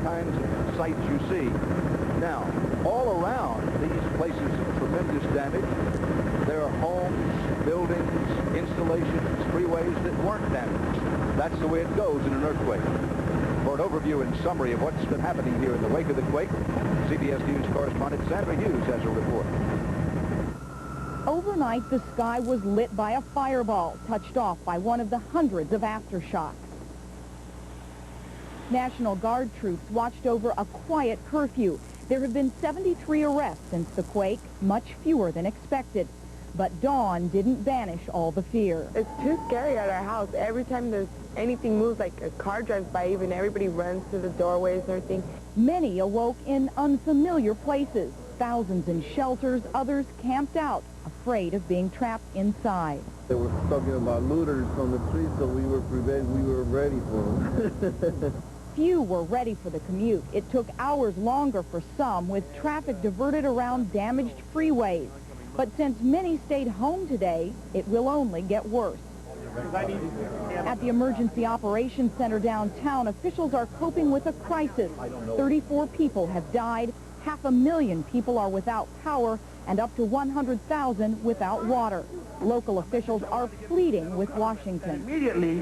kinds of sights you see. Now, all around these places of tremendous damage, there are homes, buildings, installations, freeways that weren't damaged. That's the way it goes in an earthquake. For an overview and summary of what's been happening here in the wake of the quake, CBS News correspondent Sandra Hughes has a report. Overnight, the sky was lit by a fireball, touched off by one of the hundreds of aftershocks. National Guard troops watched over a quiet curfew. There have been 73 arrests since the quake, much fewer than expected. But dawn didn't banish all the fear. It's too scary at our house. Every time there's anything moves, like a car drives by, even everybody runs to the doorways and everything. Many awoke in unfamiliar places. Thousands in shelters, others camped out, afraid of being trapped inside. They were talking about looters on the street, so we were ready for them. Few were ready for the commute. It took hours longer for some, with traffic diverted around damaged freeways. But since many stayed home today, it will only get worse. At the Emergency Operations Center downtown, officials are coping with a crisis. 34 people have died, 500,000 people are without power, and up to 100,000 without water. Local officials are pleading with Washington. Immediately,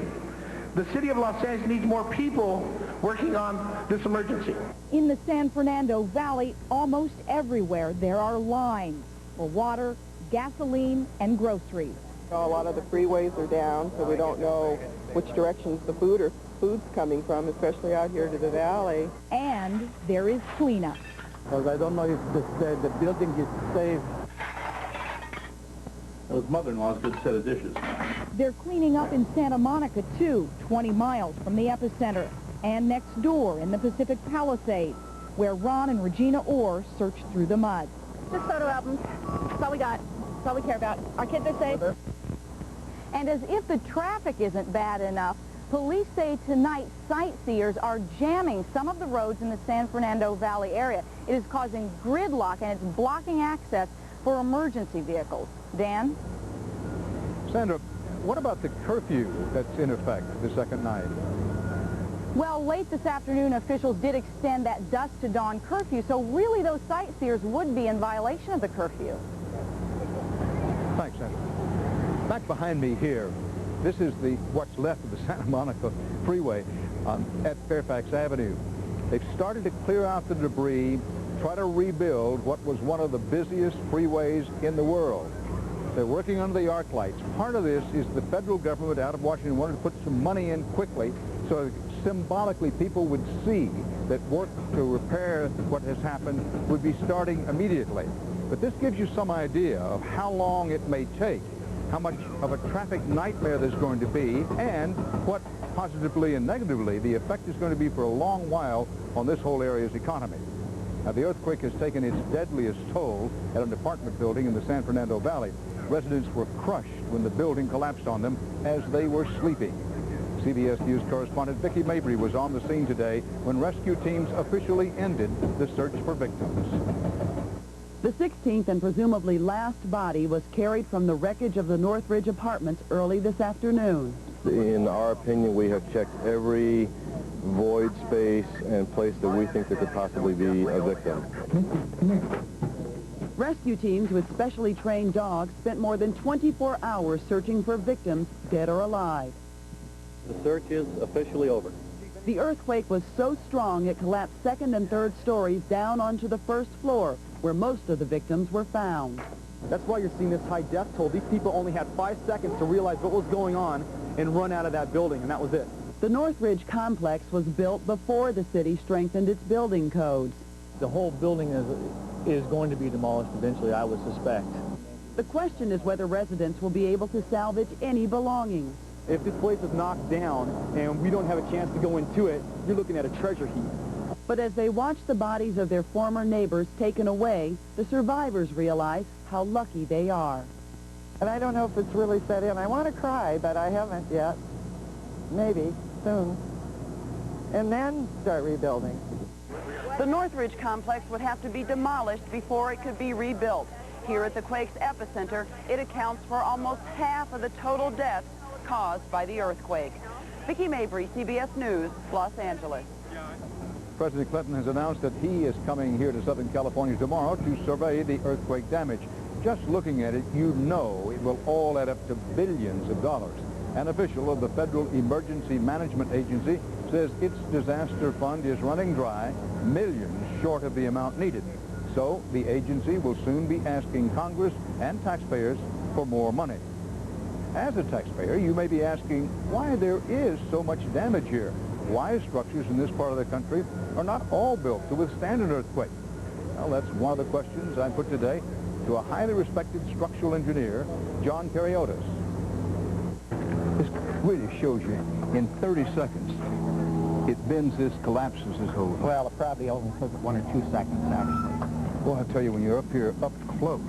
the city of Los Angeles needs more people working on this emergency. In the San Fernando Valley, almost everywhere there are lines for water, gasoline, and groceries. A lot of the freeways are down, so we don't know which directions the food's coming from, especially out here to the valley. And there is cleanup. Because I don't know if the building is safe. Well, his mother-in-law's a good set of dishes. They're cleaning up in Santa Monica, too, 20 miles from the epicenter, and next door in the Pacific Palisades, where Ron and Regina Orr searched through the mud. Just photo albums. That's all we got. That's all we care about. Our kids are safe. And as if the traffic isn't bad enough, police say tonight sightseers are jamming some of the roads in the San Fernando Valley area. It is causing gridlock and it's blocking access for emergency vehicles. Dan? Sandra, what about the curfew that's in effect the second night? Well, late this afternoon, officials did extend that dusk to dawn curfew, so really those sightseers would be in violation of the curfew. Thanks, Sandra. Back behind me here, this is what's left of the Santa Monica Freeway at Fairfax Avenue. They've started to clear out the debris, try to rebuild what was one of the busiest freeways in the world. They're working under the arc lights. Part of this is the federal government out of Washington wanted to put some money in quickly so symbolically people would see that work to repair what has happened would be starting immediately. But this gives you some idea of how long it may take, how much of a traffic nightmare there's going to be, and what positively and negatively the effect is going to be for a long while on this whole area's economy. Now, the earthquake has taken its deadliest toll at an apartment building in the San Fernando Valley. Residents were crushed when the building collapsed on them as they were sleeping. CBS News correspondent Vicki Mabry was on the scene today when rescue teams officially ended the search for victims. The 16th and presumably last body was carried from the wreckage of the Northridge apartments early this afternoon. In our opinion, we have checked every void space and place that we think there could possibly be a victim. Rescue teams with specially trained dogs spent more than 24 hours searching for victims, dead or alive. The search is officially over. The earthquake was so strong it collapsed second and third stories down onto the first floor, where most of the victims were found. That's why you're seeing this high death toll. These people only had 5 seconds to realize what was going on and run out of that building, and that was it. The Northridge complex was built before the city strengthened its building codes. The whole building is going to be demolished eventually, I would suspect. The question is whether residents will be able to salvage any belongings. If this place is knocked down and we don't have a chance to go into it, you're looking at a treasure heap. But as they watch the bodies of their former neighbors taken away, the survivors realize how lucky they are. And I don't know if it's really set in. I want to cry, but I haven't yet. Maybe soon. And then start rebuilding. The Northridge complex would have to be demolished before it could be rebuilt. Here at the quake's epicenter, it accounts for almost half of the total deaths caused by the earthquake. Vicki Mabry, CBS News, Los Angeles. President Clinton has announced that he is coming here to Southern California tomorrow to survey the earthquake damage. Just looking at it, you know it will all add up to billions of dollars. An official of the Federal Emergency Management Agency says its disaster fund is running dry, millions short of the amount needed. So the agency will soon be asking Congress and taxpayers for more money. As a taxpayer, you may be asking why there is so much damage here. Why structures in this part of the country are not all built to withstand an earthquake? Well, that's one of the questions I put today to a highly respected structural engineer, John Cariotis. This really shows you in 30 seconds it bends this, collapses this whole thing. Well, it probably only took 1 or 2 seconds, actually. Well, I tell you, when you're up here, up close,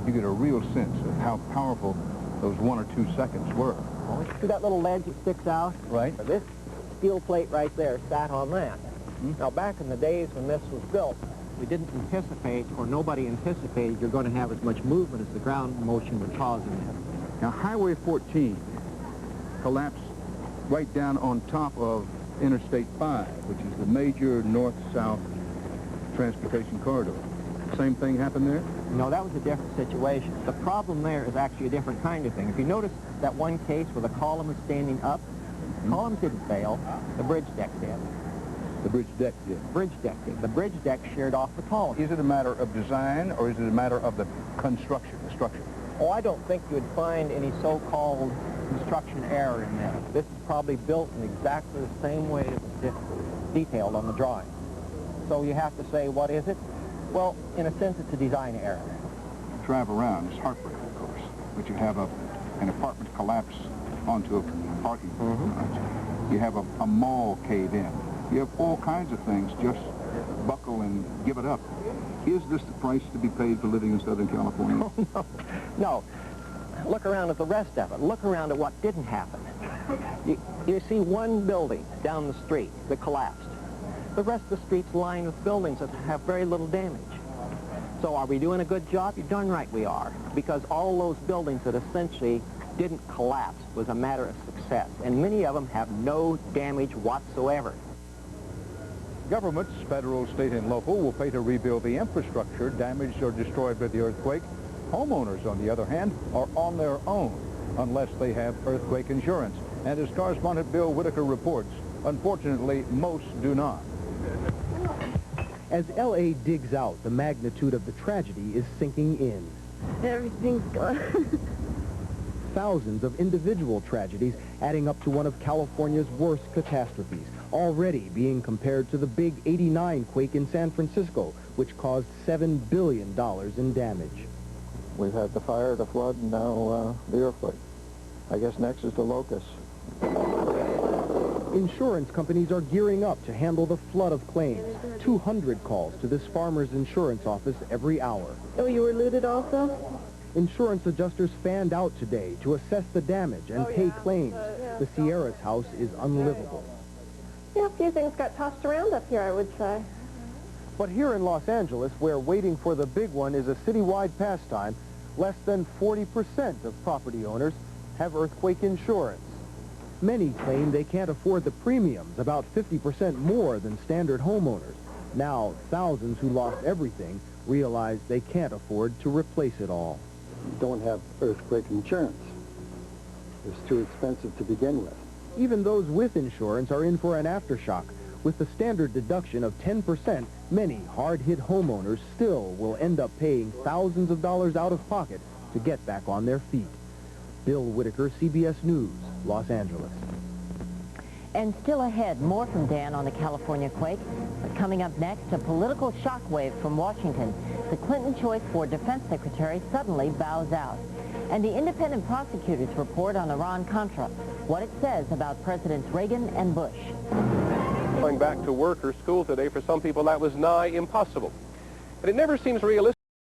you get a real sense of how powerful those 1 or 2 seconds were. See that little ledge that sticks out? Right. This steel plate right there sat on that. Mm-hmm. Now, back in the days when this was built, we didn't anticipate, or nobody anticipated, you're going to have as much movement as the ground motion would cause in there. Now, Highway 14 collapsed right down on top of Interstate 5, which is the major north-south transportation corridor. Same thing happened there? No, that was a different situation. The problem there is actually a different kind of thing. If you notice that one case where the column is standing up, the columns didn't fail, the bridge deck did. The bridge deck did? Bridge deck did. The bridge deck sheared off the column. Is it a matter of design, or is it a matter of the construction, the structure? Oh, I don't think you'd find any so-called construction error in this. This is probably built in exactly the same way it was detailed on the drawing. So you have to say, what is it? Well, in a sense, it's a design error. Drive around, it's heartbreaking, of course, but you have an apartment collapse onto a parking lot. You have a mall cave in. You have all kinds of things just buckle and give it up. Is this the price to be paid for living in Southern California? Oh, no. Look around at the rest of it. Look around at what didn't happen. You see one building down the street that collapsed. The rest of the street's lined with buildings that have very little damage. So are we doing a good job? You're darn right we are. Because all those buildings that essentially didn't collapse was a matter of success. And many of them have no damage whatsoever. Governments, federal, state, and local, will pay to rebuild the infrastructure damaged or destroyed by the earthquake. Homeowners, on the other hand, are on their own unless they have earthquake insurance. And as correspondent Bill Whitaker reports, unfortunately, most do not. As L.A. digs out, the magnitude of the tragedy is sinking in. Everything's gone. Thousands of individual tragedies adding up to one of California's worst catastrophes, already being compared to the big '89 quake in San Francisco, which caused $7 billion in damage. We've had the fire, the flood, and now the earthquake. I guess next is the locust. Insurance companies are gearing up to handle the flood of claims. 200 calls to this farmer's insurance office every hour. Oh, you were looted also? Insurance adjusters fanned out today to assess the damage and pay claims. The Sierra's house is unlivable. Yeah, a few things got tossed around up here, I would say. But here in Los Angeles, where waiting for the big one is a citywide pastime, less than 40% of property owners have earthquake insurance. Many claim they can't afford the premiums, about 50% more than standard homeowners. Now, thousands who lost everything realize they can't afford to replace it all. Don't have earthquake insurance. It's too expensive to begin with. Even those with insurance are in for an aftershock. With the standard deduction of 10%, many hard-hit homeowners still will end up paying thousands of dollars out of pocket to get back on their feet. Bill Whitaker, CBS News, Los Angeles. And still ahead, more from Dan on the California quake. But coming up next, a political shockwave from Washington. The Clinton choice for defense secretary suddenly bows out. And the independent prosecutors report on Iran-Contra, what it says about Presidents Reagan and Bush. Going back to work or school today, for some people that was nigh impossible. And it never seems realistic.